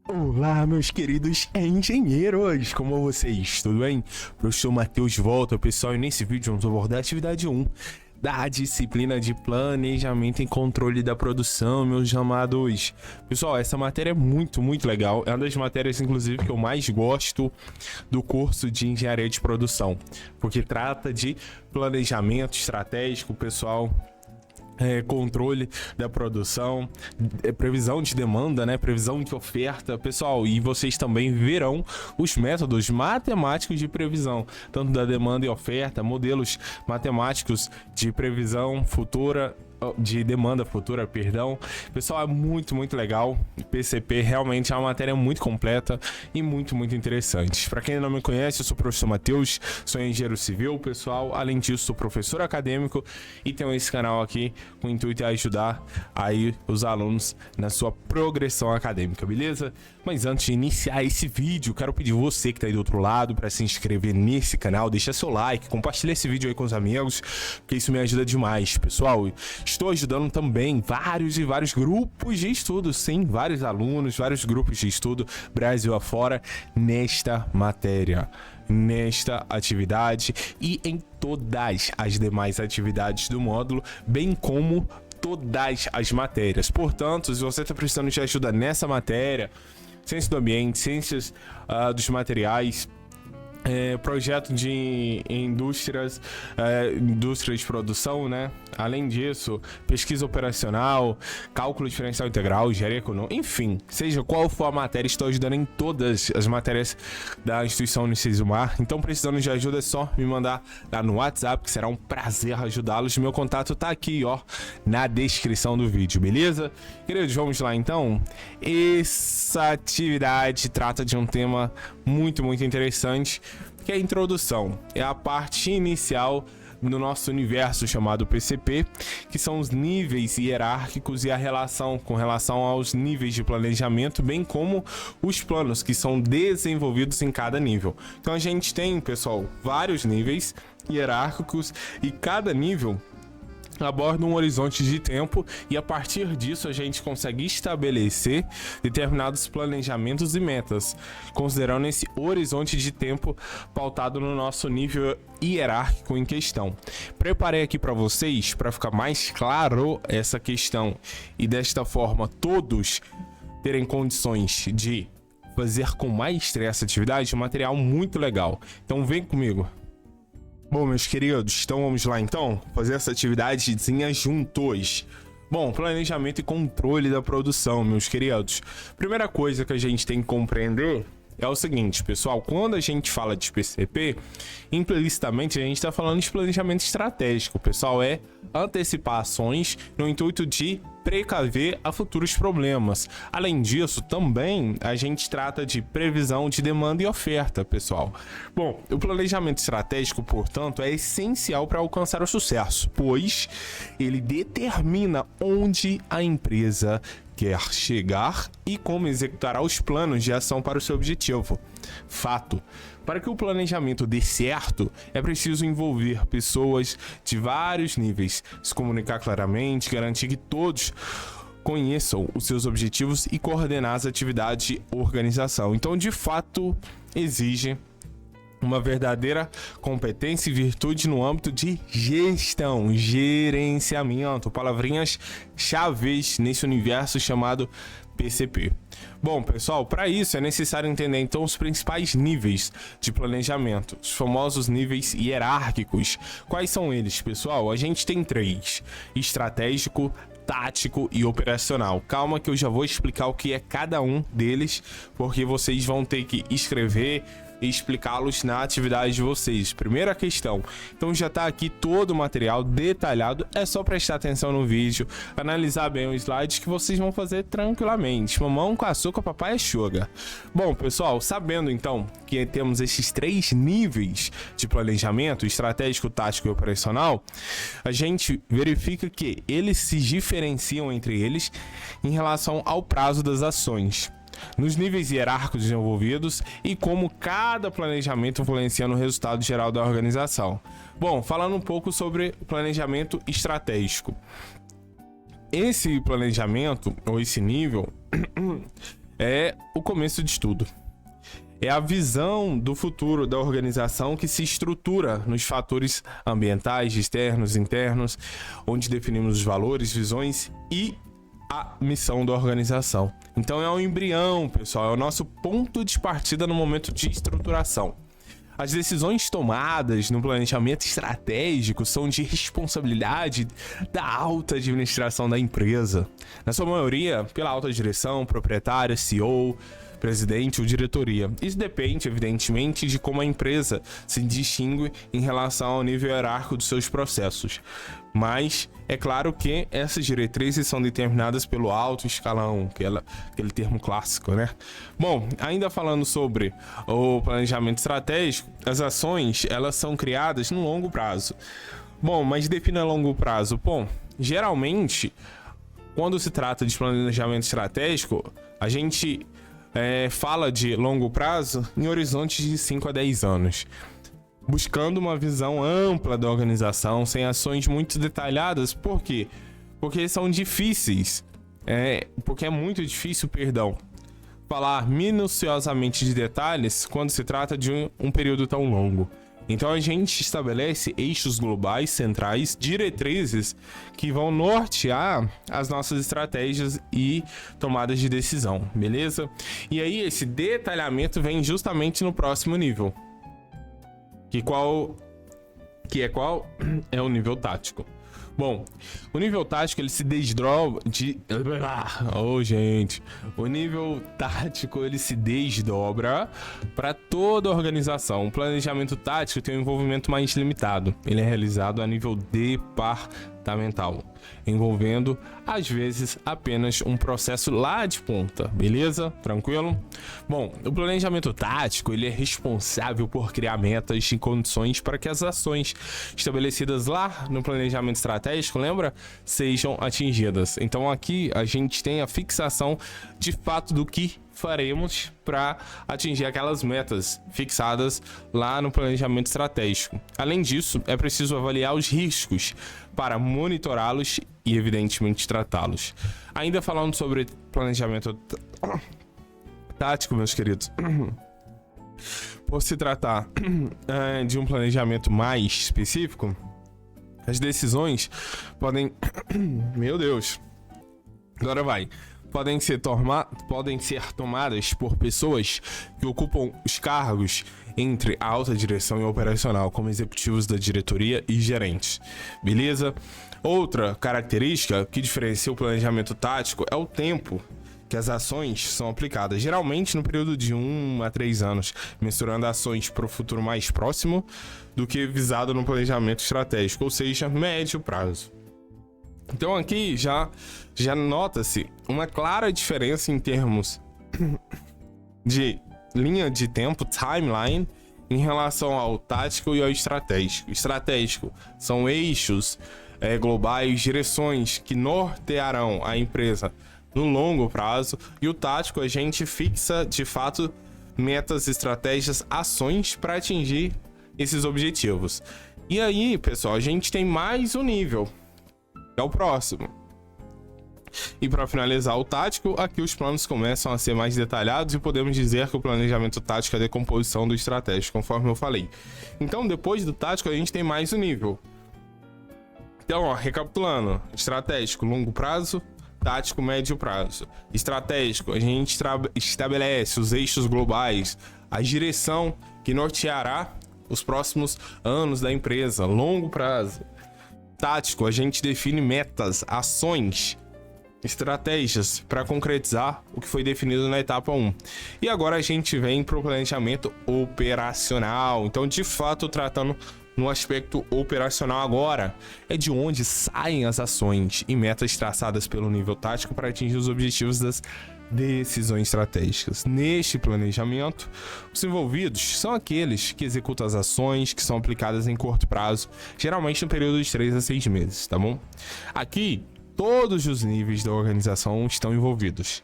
Olá, meus queridos engenheiros, como vocês? Tudo bem? Professor Matheus volta, pessoal, e nesse vídeo vamos abordar a atividade 1 da disciplina de planejamento e controle da produção, meus amados. Pessoal, essa matéria é muito legal, é uma das matérias, inclusive, que eu mais gosto do curso de engenharia de produção, porque trata de planejamento estratégico, pessoal. Controle da produção, previsão de demanda, né? Previsão de oferta, pessoal, e vocês também verão os métodos matemáticos de previsão, tanto da demanda e oferta, modelos matemáticos de previsão futura, de demanda futura, perdão. Pessoal, é muito legal. PCP realmente é uma matéria muito completa e muito interessante. Para quem não me conhece, eu sou o professor Matheus, sou engenheiro civil, pessoal. Além disso, sou professor acadêmico e tenho esse canal aqui com o intuito de ajudar aí os alunos na sua progressão acadêmica, beleza? Mas antes de iniciar esse vídeo, quero pedir você que tá aí do outro lado para se inscrever nesse canal, deixar seu like, compartilhar esse vídeo aí com os amigos, porque isso me ajuda demais, pessoal. Estou ajudando também vários grupos de estudo, sim, vários alunos, vários grupos de estudo, Brasil afora, nesta matéria, nesta atividade e em todas as demais atividades do módulo, bem como todas as matérias. Portanto, se você está precisando de ajuda nessa matéria, ciência do ambiente, ciências dos materiais, projeto de indústrias de produção, né? Além disso, pesquisa operacional, cálculo diferencial integral, engenharia econômica, enfim, seja qual for a matéria, estou ajudando em todas as matérias da instituição Unicesumar. Então, precisando de ajuda, é só me mandar lá no WhatsApp, que será um prazer ajudá-los. Meu contato tá aqui, ó, na descrição do vídeo, beleza? Queridos, vamos lá então. Essa atividade trata de um tema muito interessante, que é a introdução, é a parte inicial do nosso universo chamado PCP, que são os níveis hierárquicos e a relação com relação aos níveis de planejamento, bem como os planos que são desenvolvidos em cada nível. Então a gente tem, pessoal, vários níveis hierárquicos e cada nível aborda um horizonte de tempo e a partir disso a gente consegue estabelecer determinados planejamentos e metas, considerando esse horizonte de tempo pautado no nosso nível hierárquico em questão. Preparei aqui para vocês, para ficar mais claro essa questão e desta forma todos terem condições de fazer com maestria essa atividade, um material muito legal. Então vem comigo. Bom, meus queridos, então vamos lá então fazer essa atividadezinha juntos. Bom, planejamento e controle da produção, meus queridos. Primeira coisa que a gente tem que compreender é o seguinte, pessoal, quando a gente fala de PCP, implicitamente a gente está falando de planejamento estratégico, pessoal, é antecipar ações no intuito de precaver a futuros problemas. Além disso, também a gente trata de previsão de demanda e oferta, pessoal. Bom, o planejamento estratégico, portanto, é essencial para alcançar o sucesso, pois ele determina onde a empresa quer chegar e como executará os planos de ação para o seu objetivo. Fato. Para que o planejamento dê certo, é preciso envolver pessoas de vários níveis, se comunicar claramente, garantir que todos conheçam os seus objetivos e coordenar as atividades de organização. Então, de fato, exige uma verdadeira competência e virtude no âmbito de gestão, gerenciamento, palavrinhas chaves nesse universo chamado PCP. Bom, pessoal, para isso é necessário entender então os principais níveis de planejamento, os famosos níveis hierárquicos. Quais são eles, pessoal? A gente tem 3: estratégico, tático e operacional. Calma que eu já vou explicar o que é cada um deles, porque vocês vão ter que escrever e explicá-los na atividade de vocês. Primeira questão, então já tá aqui todo o material detalhado, é só prestar atenção no vídeo, analisar bem os slides que vocês vão fazer tranquilamente. Mamão com açúcar, papai é sugar. Bom, pessoal, sabendo então que temos esses 3 níveis de planejamento, estratégico, tático e operacional, a gente verifica que eles se diferenciam entre eles em relação ao prazo das ações, nos níveis hierárquicos desenvolvidos e como cada planejamento influencia no resultado geral da organização. Bom, falando um pouco sobre o planejamento estratégico. Esse planejamento, ou esse nível, é o começo de tudo. É a visão do futuro da organização que se estrutura nos fatores ambientais, externos, internos, onde definimos os valores, visões e a missão da organização. Então é o embrião, pessoal, é o nosso ponto de partida no momento de estruturação. As decisões tomadas no planejamento estratégico são de responsabilidade da alta administração da empresa, na sua maioria pela alta direção, proprietária, CEO, presidente ou diretoria. Isso depende, evidentemente, de como a empresa se distingue em relação ao nível hierárquico dos seus processos. Mas é claro que essas diretrizes são determinadas pelo alto escalão, aquele termo clássico, né? Bom, ainda falando sobre o planejamento estratégico, as ações, elas são criadas no longo prazo. Bom, mas defina longo prazo. Bom, geralmente, quando se trata de planejamento estratégico, a gente fala de longo prazo em horizontes de 5 a 10 anos, buscando uma visão ampla da organização, sem ações muito detalhadas. Por quê? Porque são difíceis, porque é muito difícil, falar minuciosamente de detalhes quando se trata de um período tão longo. Então a gente estabelece eixos globais, centrais, diretrizes que vão nortear as nossas estratégias e tomadas de decisão, beleza? E aí esse detalhamento vem justamente no próximo nível. Qual? É o nível tático. Bom, o nível tático ele se desdobra de... O nível tático ele se desdobra para toda a organização. O planejamento tático tem um envolvimento mais limitado. Ele é realizado a nível departamental, envolvendo às vezes apenas um processo lá de ponta, beleza? Tranquilo? Bom, o planejamento tático ele é responsável por criar metas e condições para que as ações estabelecidas lá no planejamento estratégico, lembra? Sejam atingidas. Então aqui a gente tem a fixação de fato do que faremos para atingir aquelas metas fixadas lá no planejamento estratégico. Além disso, é preciso avaliar os riscos para monitorá-los e, evidentemente, tratá-los. Ainda falando sobre planejamento tático, meus queridos, por se tratar de um planejamento mais específico, as decisões podem... Meu Deus! Agora vai. Podem ser tomadas por pessoas que ocupam os cargos entre a alta direção e operacional, como executivos da diretoria e gerentes. Beleza? Outra característica que diferencia o planejamento tático é o tempo que as ações são aplicadas, geralmente no período de 1 a 3 anos, mensurando ações para o futuro mais próximo do que visado no planejamento estratégico, ou seja, médio prazo. Então aqui já nota-se uma clara diferença em termos de linha de tempo, timeline, em relação ao tático e ao estratégico. Estratégico são eixos globais, direções que nortearão a empresa no longo prazo, e o tático a gente fixa de fato metas, estratégias, ações para atingir esses objetivos. E aí, pessoal, a gente tem mais um nível. É o próximo. E para finalizar o tático, aqui os planos começam a ser mais detalhados e podemos dizer que o planejamento tático é a decomposição do estratégico, conforme eu falei. Então, depois do tático, a gente tem mais um nível. Então, recapitulando: estratégico, longo prazo; tático, médio prazo. Estratégico, a gente estabelece os eixos globais, a direção que norteará os próximos anos da empresa. Longo prazo. Tático, a gente define metas, ações, estratégias para concretizar o que foi definido na etapa 1. E agora a gente vem para o planejamento operacional. Então, de fato, tratando no aspecto operacional agora, é de onde saem as ações e metas traçadas pelo nível tático para atingir os objetivos das decisões estratégicas. Neste planejamento, os envolvidos são aqueles que executam as ações que são aplicadas em curto prazo, geralmente no período de 3 a 6 meses, tá bom? Aqui, todos os níveis da organização estão envolvidos.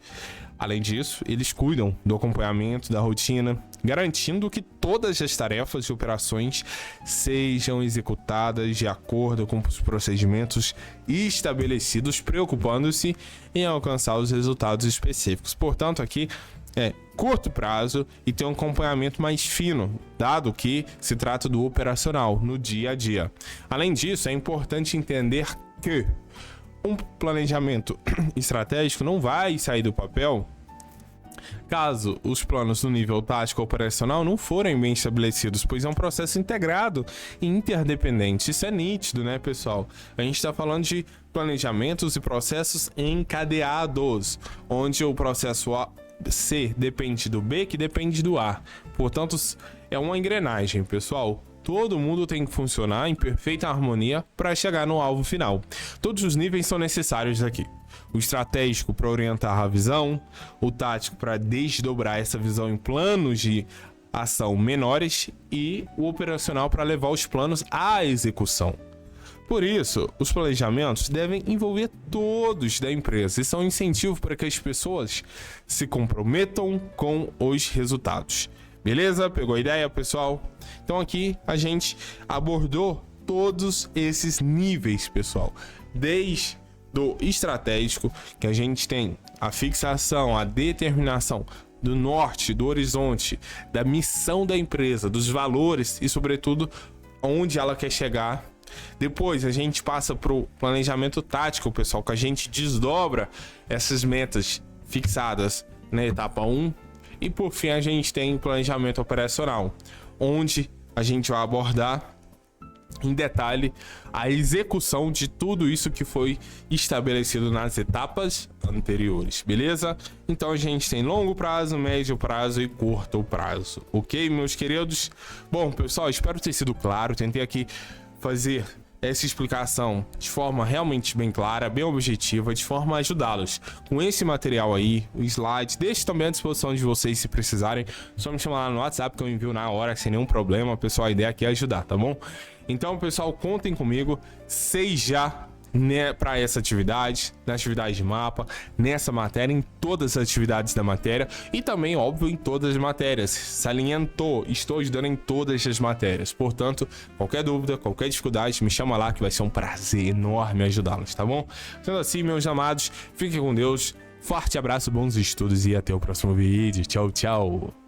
Além disso, eles cuidam do acompanhamento da rotina, garantindo que todas as tarefas e operações sejam executadas de acordo com os procedimentos estabelecidos, preocupando-se em alcançar os resultados específicos. Portanto, aqui é curto prazo e tem um acompanhamento mais fino, dado que se trata do operacional, no dia a dia. Além disso, é importante entender que um planejamento estratégico não vai sair do papel caso os planos no nível tático operacional não forem bem estabelecidos, pois é um processo integrado e interdependente. Isso é nítido, né, pessoal? A gente está falando de planejamentos e processos encadeados, onde o processo A, C depende do B, que depende do A. Portanto, é uma engrenagem, pessoal. Todo mundo tem que funcionar em perfeita harmonia para chegar no alvo final. Todos os níveis são necessários aqui. O estratégico para orientar a visão, o tático para desdobrar essa visão em planos de ação menores e o operacional para levar os planos à execução. Por isso, os planejamentos devem envolver todos da empresa e são um incentivo para que as pessoas se comprometam com os resultados. Beleza? Pegou a ideia, pessoal? Então aqui a gente abordou todos esses níveis, pessoal. Desde do estratégico, que a gente tem a fixação, a determinação do norte, do horizonte, da missão da empresa, dos valores e, sobretudo, onde ela quer chegar. Depois a gente passa para o planejamento tático, pessoal, que a gente desdobra essas metas fixadas na etapa 1. E por fim a gente tem planejamento operacional, onde a gente vai abordar em detalhe a execução de tudo isso que foi estabelecido nas etapas anteriores, beleza? Então a gente tem longo prazo, médio prazo e curto prazo, ok, meus queridos? Bom, pessoal, espero ter sido claro, tentei aqui fazer essa explicação de forma realmente bem clara, bem objetiva, de forma a ajudá-los com esse material aí, o slide. Deixe também à disposição de vocês se precisarem, só me chamar lá no WhatsApp que eu envio na hora, sem nenhum problema, pessoal. A ideia aqui é ajudar, tá bom? Então, pessoal, contem comigo, seja para essa atividade, na atividade de mapa, nessa matéria, em todas as atividades da matéria e também, óbvio, em todas as matérias. Salientou, estou ajudando em todas as matérias. Portanto, qualquer dúvida, qualquer dificuldade, me chama lá que vai ser um prazer enorme ajudá-los, tá bom? Sendo assim, meus amados, fiquem com Deus, forte abraço, bons estudos e até o próximo vídeo. Tchau, tchau!